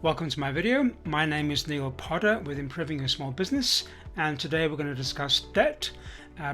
Welcome to my video. My name is Neil Potter with Improving Your Small Business, and today we're going to discuss debt.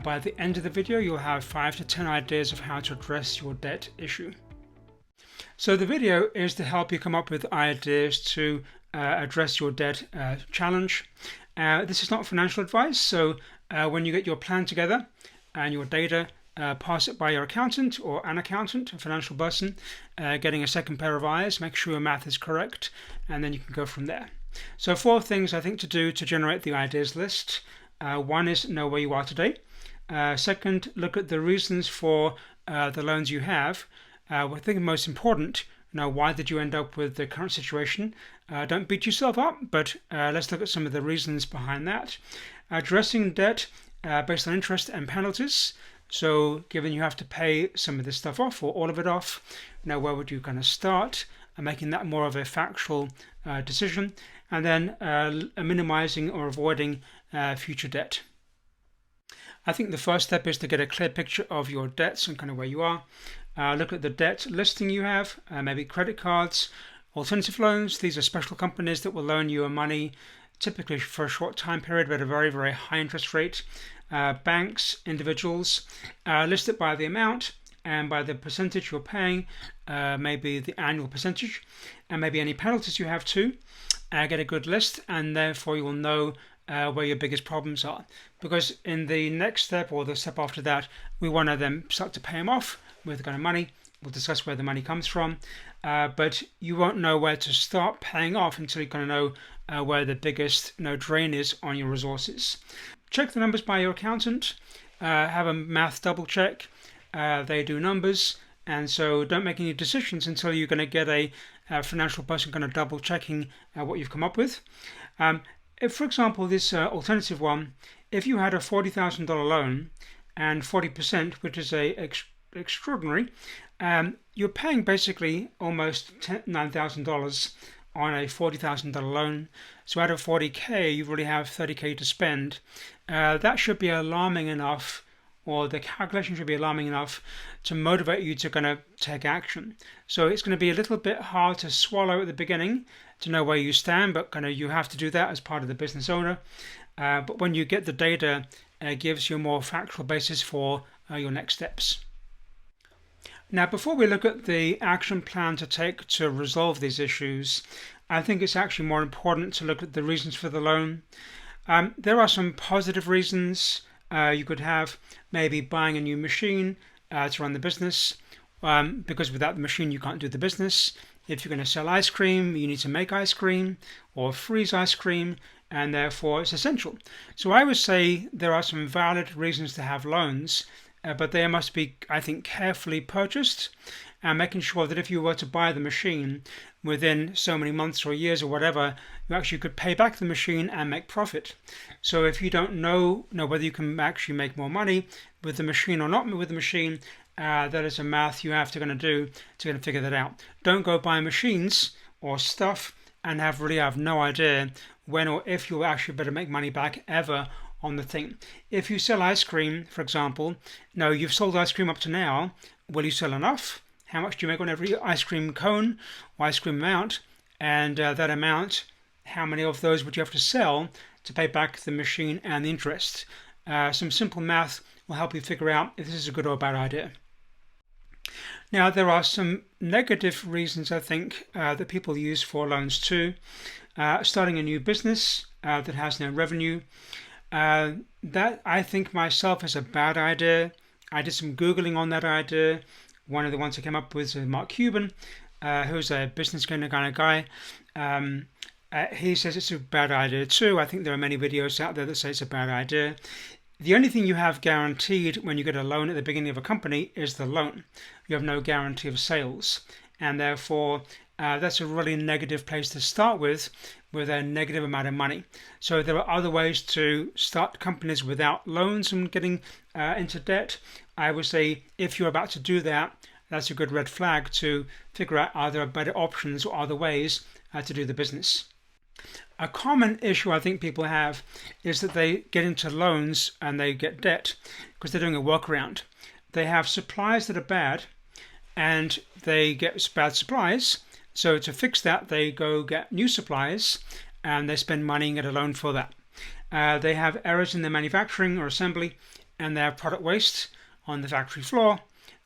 By the end of the video you'll have 5 to 10 ideas of how to address your debt issue. So the video is to help you come up with ideas to address your debt challenge. This is not financial advice, so when you get your plan together and your data, pass it by your accountant or an accountant, a financial person, getting a second pair of eyes, make sure your math is correct, and then you can go from there. So 4 things I think to do to generate the ideas list. One is know where you are today. Second, look at the reasons for the loans you have. I think most important, why did you end up with the current situation? Don't beat yourself up, but let's look at some of the reasons behind that. Addressing debt based on interest and penalties. So given you have to pay some of this stuff off or all of it off, where would you kind of start? And making that more of a factual decision, and then minimizing or avoiding future debt. I think the first step is to get a clear picture of your debts and kind of where you are. Look at the debt listing you have, maybe credit cards, alternative loans. These are special companies that will loan you money typically for a short time period but at a very, very high interest rate. Banks, individuals, list it by the amount and by the percentage you're paying, maybe the annual percentage, and maybe any penalties you have too. Get a good list, and therefore you will know where your biggest problems are. Because in the next step or the step after that, we want to then start to pay them off with the kind of money. We'll discuss where the money comes from, but you won't know where to start paying off until you kind of know where the biggest drain is on your resources. Check the numbers by your accountant. Have a math double check. They do numbers, and so don't make any decisions until you're going to get a financial person kind of double checking what you've come up with. If, for example, this alternative one, if you had a $40,000 loan and 40%, which is extraordinary, you're paying basically almost $9,000 on a $40,000 loan. So out of 40k, you really have 30k to spend. That should be alarming enough, or the calculation should be alarming enough to motivate you to kind of take action. So it's going to be a little bit hard to swallow at the beginning to know where you stand, but kind of you have to do that as part of the business owner. But when you get the data, it gives you a more factual basis for your next steps. Now, before we look at the action plan to take to resolve these issues, I think it's actually more important to look at the reasons for the loan. There are some positive reasons. You could have maybe buying a new machine to run the business, because without the machine you can't do the business. If you're going to sell ice cream, you need to make ice cream or freeze ice cream, and therefore it's essential. So I would say there are some valid reasons to have loans, but they must be, I think, carefully purchased, and making sure that if you were to buy the machine within so many months or years or whatever, you actually could pay back the machine and make profit. So if you don't know whether you can actually make more money with the machine or not with the machine, that is a math you have to kind of do to kind of figure that out. Don't go buy machines or stuff and really have no idea when or if you'll actually better make money back ever on the thing. If you sell ice cream, for example, you've sold ice cream up to now. Will you sell enough? How much do you make on every ice cream cone or ice cream amount? And that amount, how many of those would you have to sell to pay back the machine and the interest? Some simple math will help you figure out if this is a good or a bad idea. Now, there are some negative reasons, I think, that people use for loans too. Starting a new business that has no revenue. That, I think myself, is a bad idea. I did some Googling on that idea. One of the ones I came up with is Mark CUBAN, who's a business kind of guy. He says it's a bad idea too. I think there are many videos out there that say it's a bad idea. The only thing you have guaranteed when you get a loan at the beginning of a company is the loan. You have no guarantee of sales, and therefore that's a really negative place to start with a negative amount of money. So there are other ways to start companies without loans and getting into debt. I would say if you're about to do that, that's a good red flag to figure out are there better options or other ways to do the business. A common issue I think people have is that they get into loans and they get debt because they're doing a workaround. They have suppliers that are bad and they get bad supplies, So to fix that, they go get new supplies and they spend money and get a loan for that. They have errors in their manufacturing or assembly, and they have product waste on the factory floor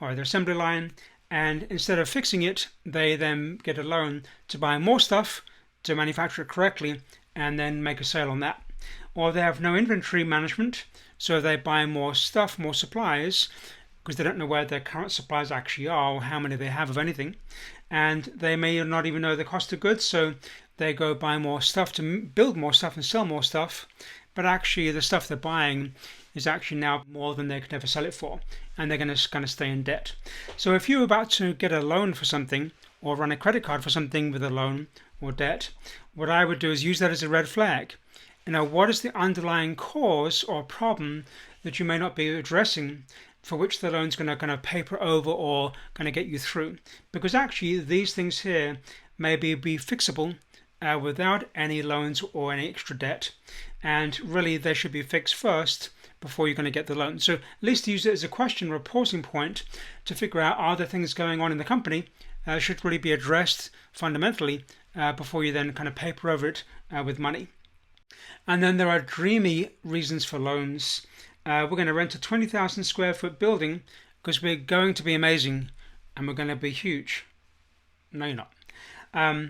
or their assembly line, and instead of fixing it, they then get a loan to buy more stuff to manufacture it correctly and then make a sale on that. Or they have no inventory management, so they buy more stuff, more supplies, because they don't know where their current supplies actually are or how many they have of anything, and they may not even know the cost of goods, so they go buy more stuff to build more stuff and sell more stuff, but actually the stuff they're buying is actually now more than they could ever sell it for, and they're going to kind of stay in debt. So if you're about to get a loan for something or run a credit card for something with a loan or debt, what I would do is use that as a red flag. What is the underlying cause or problem that you may not be addressing, for which the loan's going to kind of paper over or going to get you through? Because actually these things here may be fixable without any loans or any extra debt, and really they should be fixed first before you're going to get the loan. So at least use it as a question or a pausing point to figure out, are there things going on in the company should really be addressed fundamentally before you then kind of paper over it with money. And then there are dreamy reasons for loans. We're going to rent a 20,000 square foot building because we're going to be amazing and we're going to be huge. No, you're not.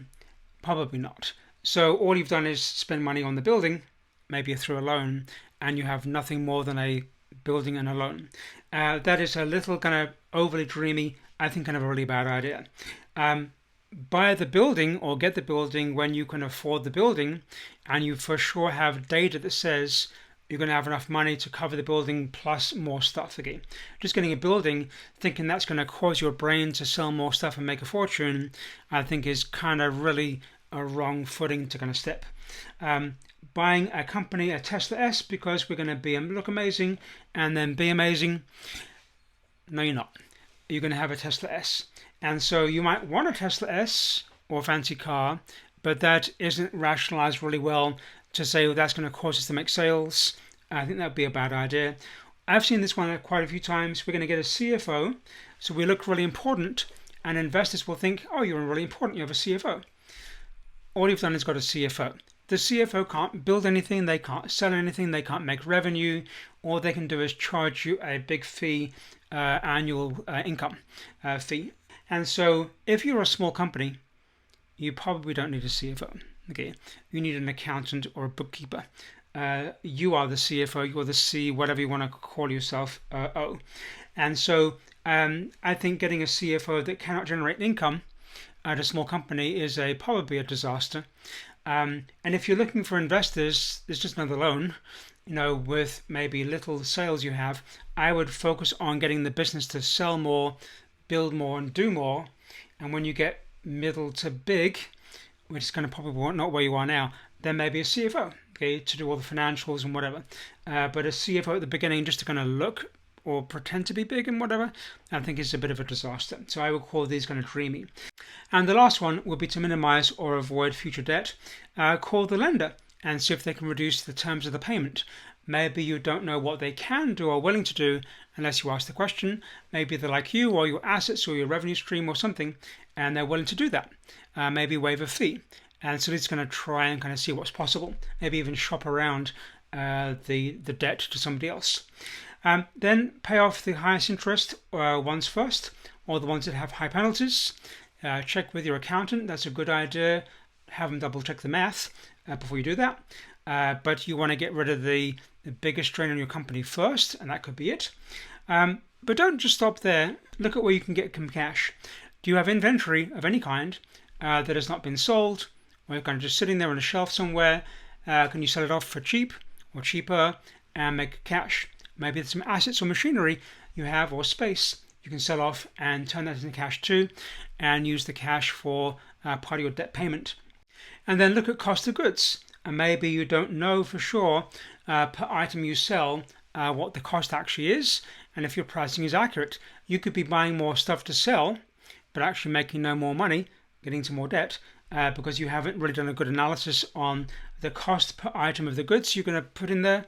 Probably not. So all you've done is spend money on the building, maybe through a loan, and you have nothing more than a building and a loan. That is a little kind of overly dreamy, I think kind of a really bad idea. Buy the building or get the building when you can afford the building, and you for sure have data that says you're going to have enough money to cover the building plus more stuff again. Just getting a building thinking that's going to cause your brain to sell more stuff and make a fortune, I think is kind of really a wrong footing to kind of step. Buying a company, a Tesla S, because we're going to look amazing and then be amazing. No, you're not. You're going to have a Tesla S. And so you might want a Tesla S or a fancy car, but that isn't rationalized really well to say, well, that's going to cause us to make sales. I think that would be a bad idea. I've seen this one quite a few times. We're going to get a CFO, so we look really important, and investors will think, oh, you're really important, you have a CFO. All you've done is got a CFO. The CFO can't build anything, they can't sell anything, they can't make revenue. All they can do is charge you a big fee, annual income fee. And so if you're a small company, you probably don't need a CFO. Okay, you need an accountant or a bookkeeper. You are the CFO, you're the C, whatever you want to call yourself, O. And so I think getting a CFO that cannot generate income at a small company is probably a disaster. And if you're looking for investors, there's just another loan. With maybe little sales you have, I would focus on getting the business to sell more, build more, and do more. And when you get middle to big, which is kind of probably not where you are now, then maybe a CFO, okay, to do all the financials and whatever. But a CFO at the beginning, just to kind of look or pretend to be big and whatever, I think is a bit of a disaster. So I would call these kind of dreamy. And the last one would be to minimize or avoid future debt. Call the lender and see if they can reduce the terms of the payment. Maybe you don't know what they can do or willing to do unless you ask the question. Maybe they're like you, or your assets or your revenue stream or something, and they're willing to do that. Maybe waive a fee. And so it's going to try and kind of see what's possible. Maybe even shop around the debt to somebody else. Then pay off the highest interest ones first, or the ones that have high penalties. Check with your accountant. That's a good idea. Have them double check the math before you do that. But you want to get rid of the biggest strain on your company first, and that could be it. But don't just stop there. Look at where you can get some cash. Do you have inventory of any kind that has not been sold, or you're kind of just sitting there on a shelf somewhere? Can you sell it off for cheap or cheaper and make cash? Maybe there's some assets or machinery you have or space you can sell off and turn that into cash too, and use the cash for part of your debt payment. And then look at cost of goods. And maybe you don't know for sure per item you sell what the cost actually is, and if your pricing is accurate. You could be buying more stuff to sell, but actually making no more money, getting to more debt, because you haven't really done a good analysis on the cost per item of the goods you're going to put in there,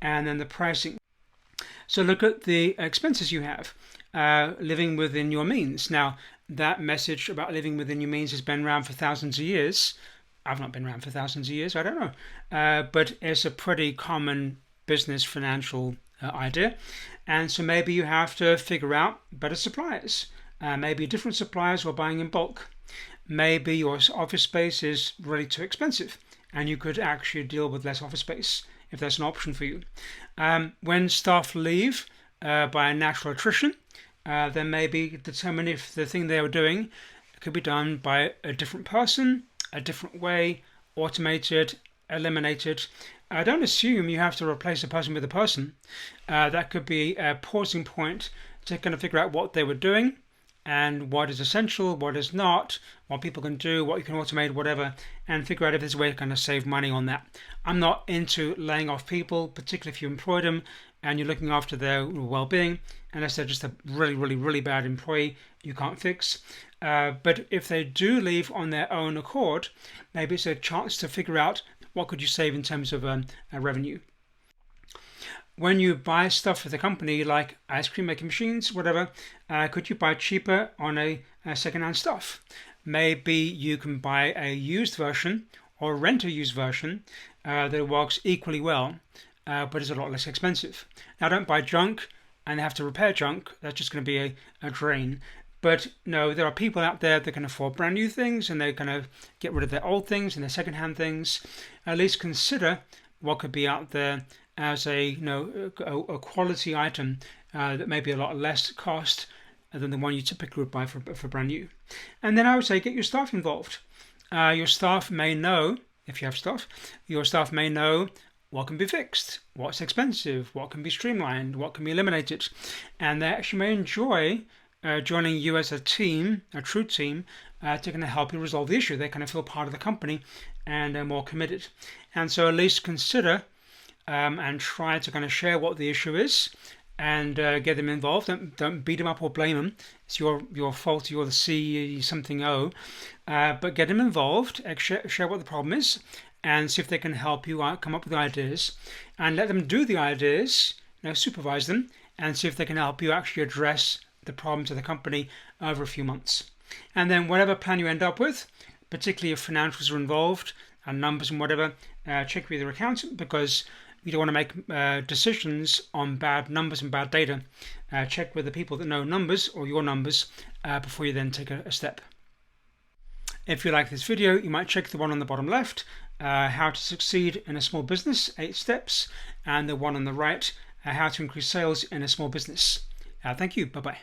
and then the pricing. So look at the expenses you have, living within your means. Now, that message about living within your means has been around for thousands of years. I've not been around for thousands of years, I don't know. But it's a pretty common business financial idea. And so maybe you have to figure out better suppliers. Maybe different suppliers who are buying in bulk. Maybe your office space is really too expensive and you could actually deal with less office space if that's an option for you. When staff leave by natural attrition, then maybe determine if the thing they were doing could be done by a different person, a different way, automated, eliminated. Don't assume you have to replace a person with a person. That could be a pausing point to kind of figure out what they were doing and what is essential, what is not, what people can do, what you can automate, whatever, and figure out if there's a way to kind of save money on that. I'm not into laying off people, particularly if you employ them and you're looking after their well-being, unless they're just a really, really, really bad employee you can't fix. But if they do leave on their own accord, maybe it's a chance to figure out what could you save in terms of revenue. When you buy stuff for the company, like ice cream making machines, whatever, could you buy cheaper on a second-hand stuff? Maybe you can buy a used version or rent a used version that works equally well, but is a lot less expensive. Now, don't buy junk and have to repair junk. That's just going to be a drain. But no, there are people out there that can afford brand new things and they're going to get rid of their old things and their second-hand things. At least consider what could be out there as a quality item that may be a lot less cost than the one you typically would buy for brand new. And then I would say get your staff involved. Your staff may know, if you have staff, your staff may know what can be fixed, what's expensive, what can be streamlined, what can be eliminated, and they actually may enjoy joining you as a team, a true team, to kind of help you resolve the issue. They kind of feel part of the company and are more committed. And so at least consider and try to kind of share what the issue is and get them involved. Don't beat them up or blame them. It's your fault. You're the C something O. But get them involved. Share what the problem is and see if they can help you come up with ideas. And let them do the ideas. Supervise them and see if they can help you actually address the problems of the company over a few months. And then whatever plan you end up with, particularly if financials are involved and numbers and whatever, check with your accountant because you don't want to make decisions on bad numbers and bad data. Check with the people that know numbers or your numbers before you then take a step. If you like this video, you might check the one on the bottom left, how to succeed in a small business, 8 steps, and the one on the right, how to increase sales in a small business. Thank you. Bye-bye.